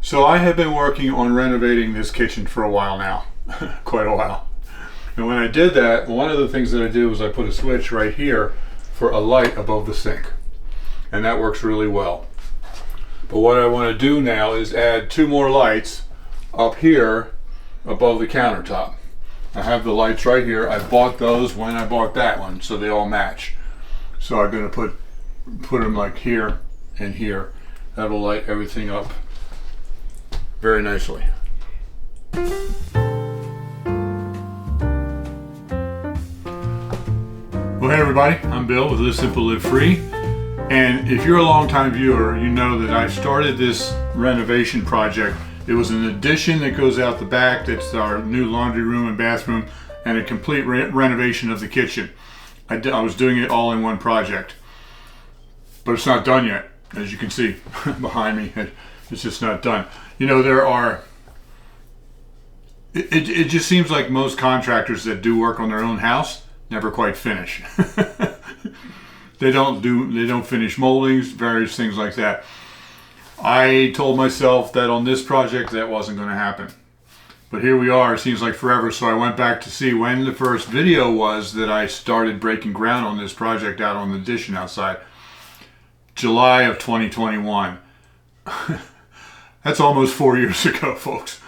So I have been working on renovating this kitchen for a while now, quite a while. And when I did that, one of the things that I did was I put a switch right here for a light above the sink. And that works really well. But what I want to do now is add 2 more lights up here above the countertop. I have the lights right here. I bought those when I bought that one, so they all match. So I'm going to put them like here and here. That'll light everything up very nicely. Well, hey everybody, I'm Bill with Live Simple, Live Free. And if you're a long-time viewer, you know that I started this renovation project. It was an addition that goes out the back. That's our new laundry room and bathroom, and a complete renovation of the kitchen. I was doing it all in one project. But it's not done yet, as you can see behind me. It's just not done. You know, it just seems like most contractors that do work on their own house never quite finish. They don't finish moldings, various things like that. I told myself that on this project that wasn't going to happen. But here we are, it seems like forever, so I went back to see when the first video was that I started breaking ground on this project out on the addition outside. July of 2021. That's almost 4 years ago, folks.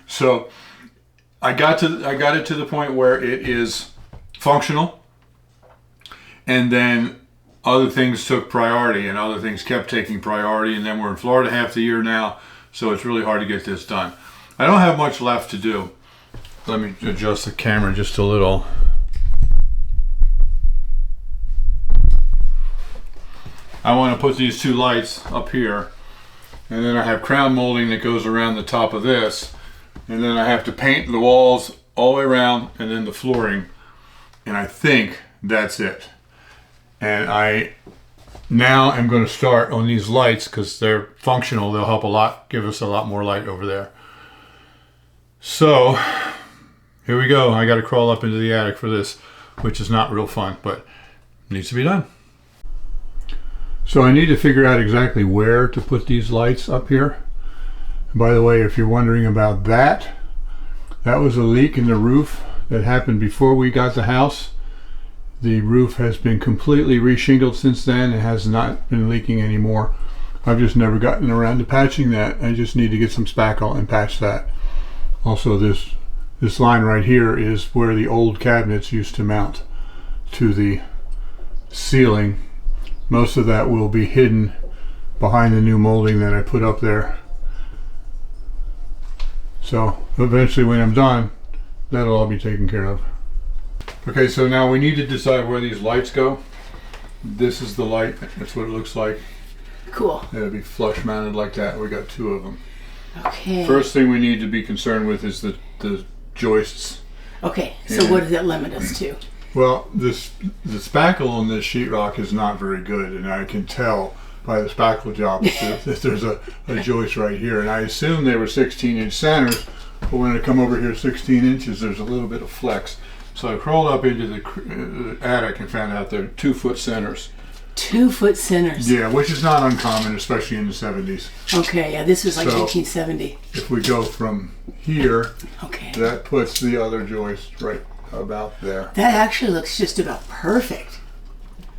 So I got it to the point where it is functional, and then other things took priority, and other things kept taking priority, and then we're in Florida half the year now, so it's really hard to get this done. I don't have much left to do. Let me adjust the camera just a little. I want to put these 2 lights up here, and then I have crown molding that goes around the top of this, and then I have to paint the walls all the way around, and then the flooring, and I think that's it. And I now am going to start on these lights because they're functional. They'll help a lot, give us a lot more light over there. So here we go. I got to crawl up into the attic for this, which is not real fun, but needs to be done. So I need to figure out exactly where to put these lights up here. And by the way, if you're wondering about that, that was a leak in the roof that happened before we got the house. The roof has been completely reshingled since then. It has not been leaking anymore. I've just never gotten around to patching that. I just need to get some spackle and patch that. Also, this line right here is where the old cabinets used to mount to the ceiling. Most of that will be hidden behind the new molding that I put up there. So eventually when I'm done, that'll all be taken care of. Okay, so now we need to decide where these lights go. This is the light. That's what it looks like. Cool. It'll be flush mounted like that. We got 2 of them. Okay. First thing we need to be concerned with is the joists. Okay, so what does that limit us to? Well, the spackle on this sheetrock is not very good, and I can tell by the spackle job that there's a joist right here. And I assume they were 16-inch centers, but when I come over here 16 inches, there's a little bit of flex. So I crawled up into the attic and found out they're 2-foot centers. 2-foot centers? Yeah, which is not uncommon, especially in the 70s. Okay, yeah, this was like So, 1870. If we go from here, okay, that puts the other joist right about there. That actually looks just about perfect.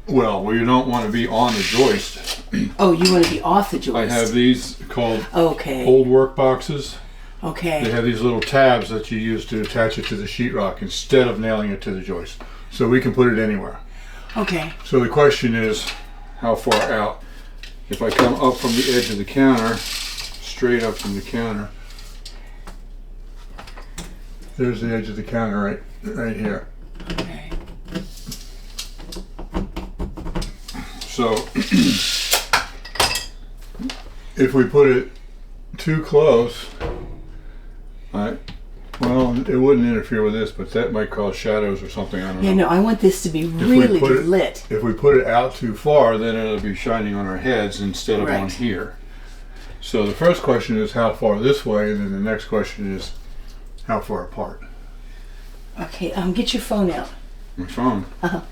Well, you don't want to be on the joist. Oh, you want to be off the joist. I have these called old work boxes. Okay. They have these little tabs that you use to attach it to the sheetrock instead of nailing it to the joist. So we can put it anywhere. Okay. So the question is, how far out? If I come up from the edge of the counter, straight up from the counter, there's the edge of the counter right here. Okay. So if we put it too close, well, it wouldn't interfere with this, but that might cause shadows or something. I don't know. Yeah, no, I want this to be really lit. If we put it out too far, then it'll be shining on our heads instead of on here. So the first question is how far this way, and then the next question is how far apart. Okay, get your phone out. My phone? Uh-huh.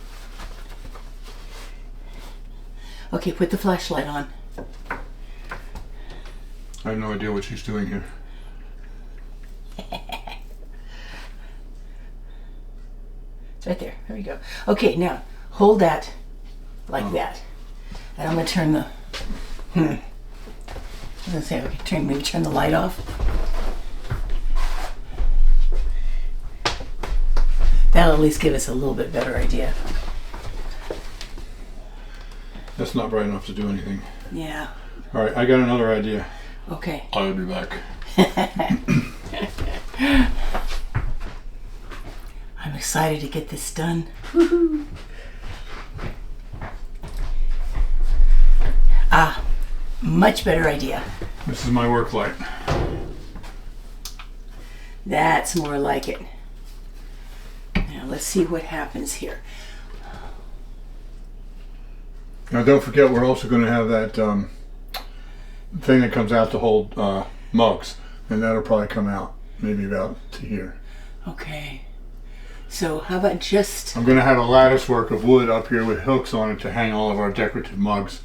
Okay, put the flashlight on. I have no idea what she's doing here. It's right there. There we go. Okay, now hold that like that. And I'm going to turn the... I was going to say, okay, maybe turn the light off. That'll at least give us a little bit better idea. That's not bright enough to do anything. Yeah. All right, I got another idea. Okay. I'll be back. I'm excited to get this done. Woohoo! Ah, much better idea. This is my work light. That's more like it. Now let's see what happens here. Now don't forget, we're also going to have that thing that comes out to hold mugs, and that'll probably come out maybe about to here. Okay. So how about just... I'm going to have a lattice work of wood up here with hooks on it to hang all of our decorative mugs,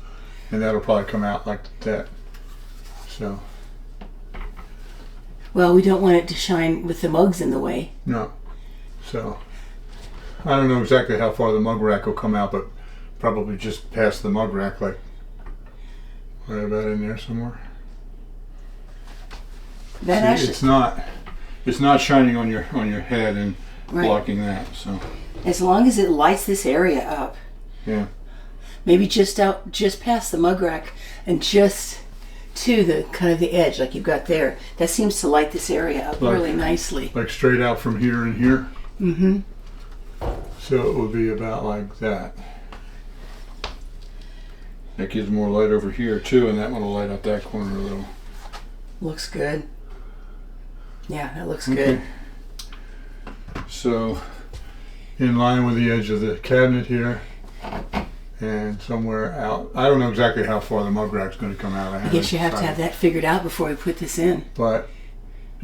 and that'll probably come out like that. So. Well, we don't want it to shine with the mugs in the way. No. So. I don't know exactly how far the mug rack will come out, but probably just past the mug rack, like right about in there somewhere. That See, actually... it's not shining on your head and Right. blocking that. So. As long as it lights this area up. Yeah. Maybe just past the mug rack and just to the kind of the edge like you've got there. That seems to light this area up really nicely. Like straight out from here and here. Mm-hmm. So it would be about like that. That gives more light over here too, and that one will light up that corner a little. Looks good. Yeah, that looks good. So, in line with the edge of the cabinet here, and somewhere out. I don't know exactly how far the mug rack's going to come out. I guess you have to have that figured out before we put this in. But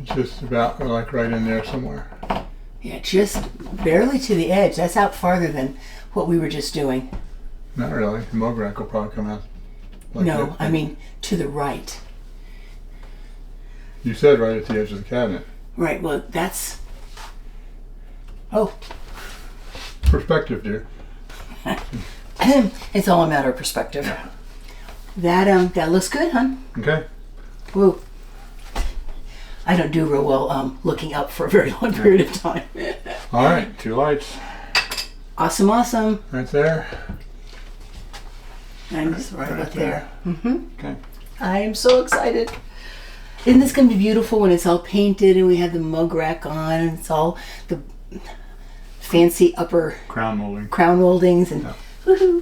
just about like right in there somewhere. Yeah, just barely to the edge. That's out farther than what we were just doing. Not really. The mug rack will probably come out. Like No, that. I mean to the right. You said right at the edge of the cabinet. Right, well that's... Oh. Perspective, dear. It's all a matter of perspective. That looks good, hon. Okay. Woo. I don't do real well looking up for a very long period of time. All right, 2 lights. Awesome, awesome. Right there. And it's right about there. Mm-hmm. Okay. I am so excited. Isn't this going to be beautiful when it's all painted and we have the mug rack on and it's all the fancy upper Crown molding. crown moldings and Yeah. woohoo.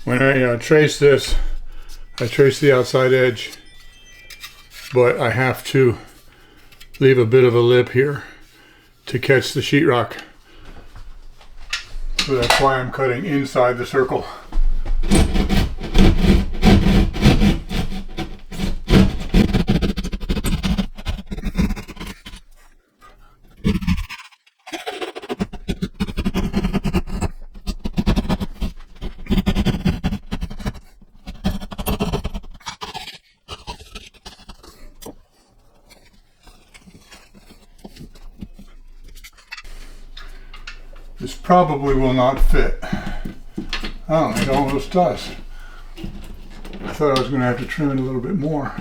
When I trace this I trace the outside edge, but I have to leave a bit of a lip here to catch the sheetrock. So that's why I'm cutting inside the circle. This probably will not fit. Oh, it almost does. I thought I was going to have to trim it a little bit more.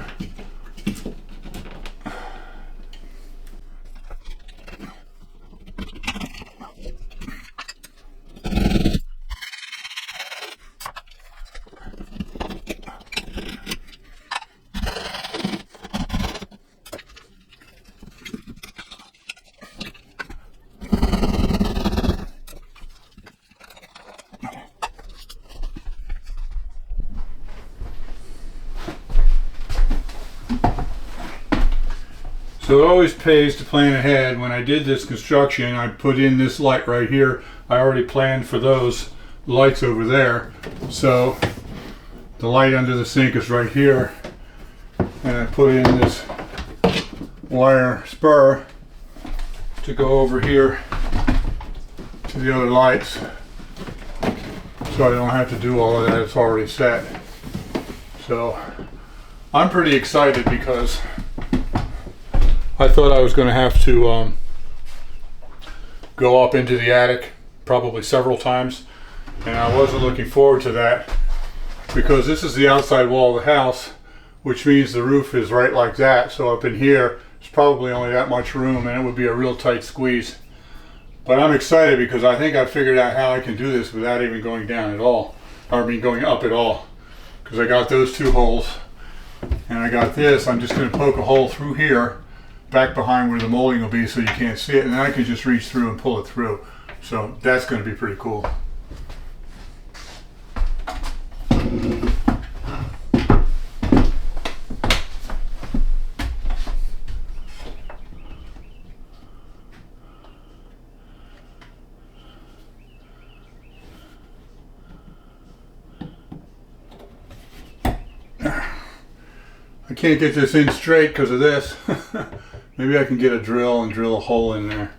So it always pays to plan ahead. When I did this construction, I put in this light right here. I already planned for those lights over there. So the light under the sink is right here. And I put in this wire spur to go over here to the other lights. So I don't have to do all of that, it's already set. So I'm pretty excited because I thought I was going to have to go up into the attic probably several times, and I wasn't looking forward to that because this is the outside wall of the house, which means the roof is right like that. So up in here, there's probably only that much room, and it would be a real tight squeeze. But I'm excited because I think I figured out how I can do this without even going down at all, or I mean going up at all, because I got those two holes, and I got this. I'm just going to poke a hole through here, back behind where the molding will be, so you can't see it, and then I can just reach through and pull it through. So that's going to be pretty cool. I can't get this in straight because of this. Maybe I can get a drill and drill a hole in there.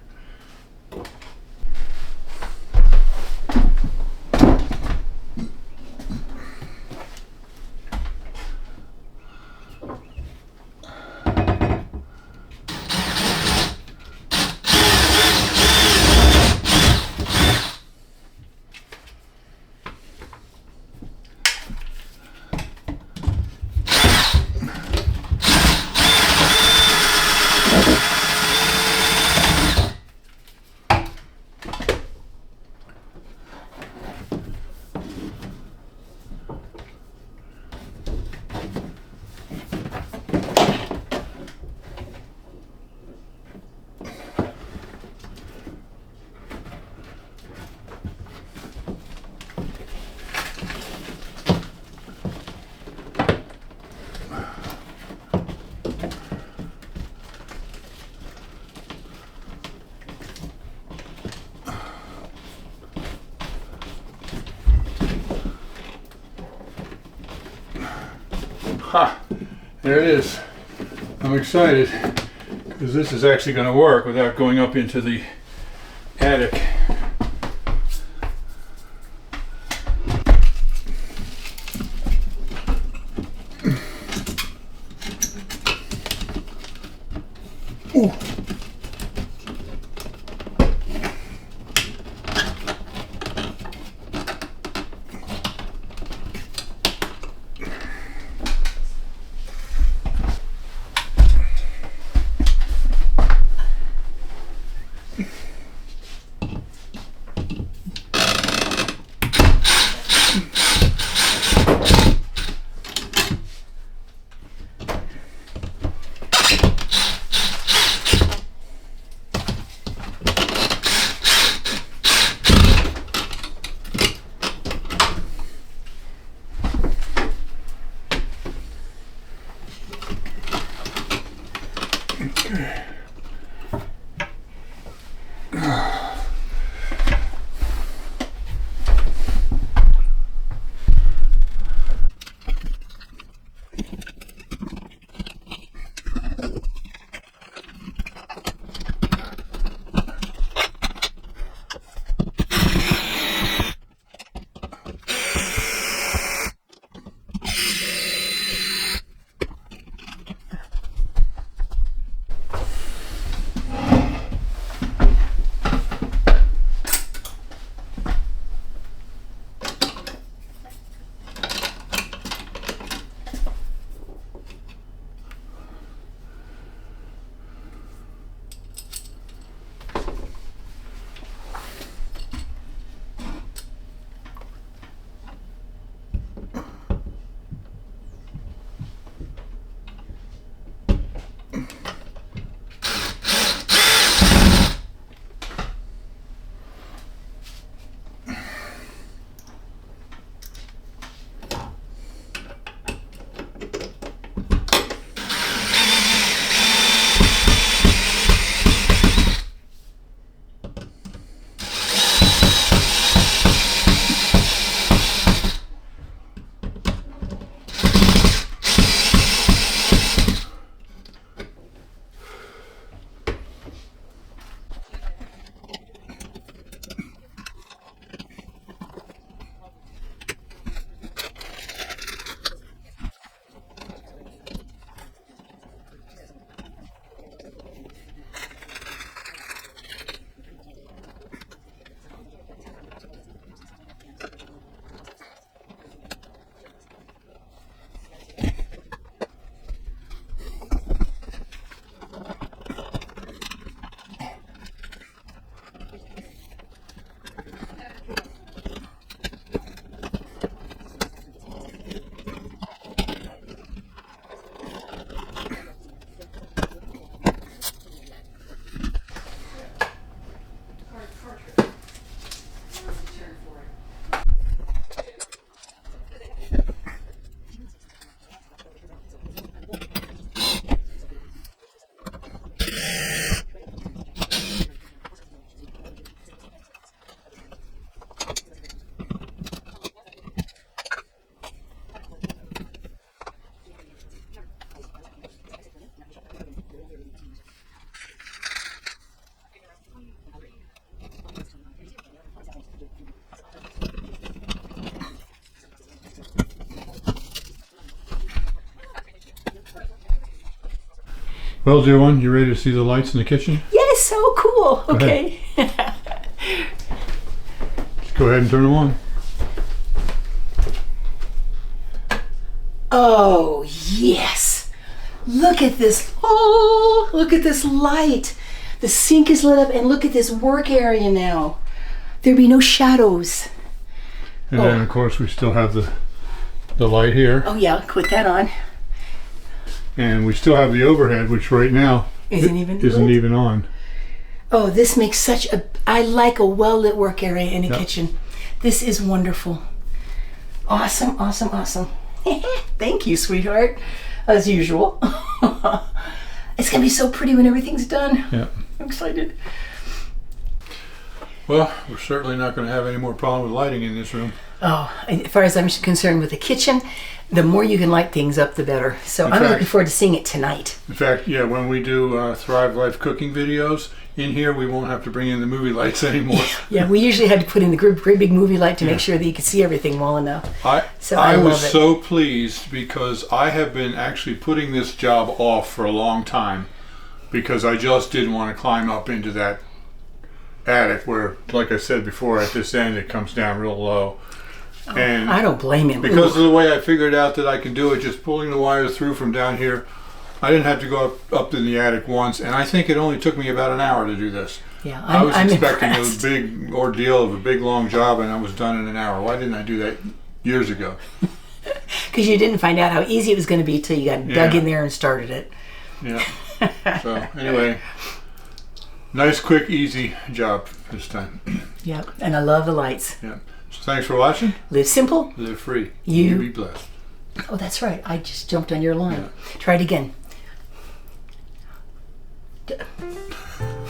Ha! There it is. I'm excited because this is actually going to work without going up into the attic. Ooh. Well, dear one, you ready to see the lights in the kitchen? Yes, so cool. Okay. Just go ahead and turn them on. Oh, yes. Look at this. Oh, look at this light. The sink is lit up, and look at this work area now. There'd be no shadows. And then, of course, we still have the light here. Oh, yeah, put that on. And we still have the overhead, which right now isn't even on. Oh, this makes such a... I like a well-lit work area in a kitchen. This is wonderful. Awesome, awesome, awesome. Thank you, sweetheart. As usual. It's going to be so pretty when everything's done. Yeah. I'm excited. Well, we're certainly not going to have any more problem with lighting in this room. Oh, as far as I'm concerned with the kitchen, the more you can light things up, the better. So I'm looking forward to seeing it tonight. In fact, yeah, when we do Thrive Life cooking videos, in here we won't have to bring in the movie lights anymore. Yeah, we usually had to put in the great big movie light to make sure that you could see everything well enough. I was so pleased because I have been actually putting this job off for a long time because I just didn't want to climb up into that attic where, like I said before, at this end it comes down real low. And I don't blame him. Because of the way I figured out that I can do it, just pulling the wires through from down here, I didn't have to go up in the attic once, and I think it only took me about an hour to do this. Yeah, I was expecting impressed. a big ordeal of a big long job, and I was done in an hour. Why didn't I do that years ago? Because you didn't find out how easy it was going to be till you got dug in there and started it. Yeah. So anyway, nice, quick, easy job this time. Yep, and I love the lights. Yeah. So thanks for watching. Live simple. Live free. You be blessed. Oh, that's right. I just jumped on your line. Yeah. Try it again.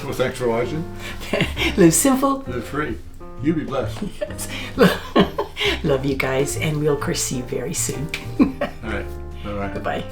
Well, thanks for watching. Live simple. Live free. You be blessed. Yes. Love you guys, and we'll of course see you very soon. All right. Bye-bye. Bye-bye.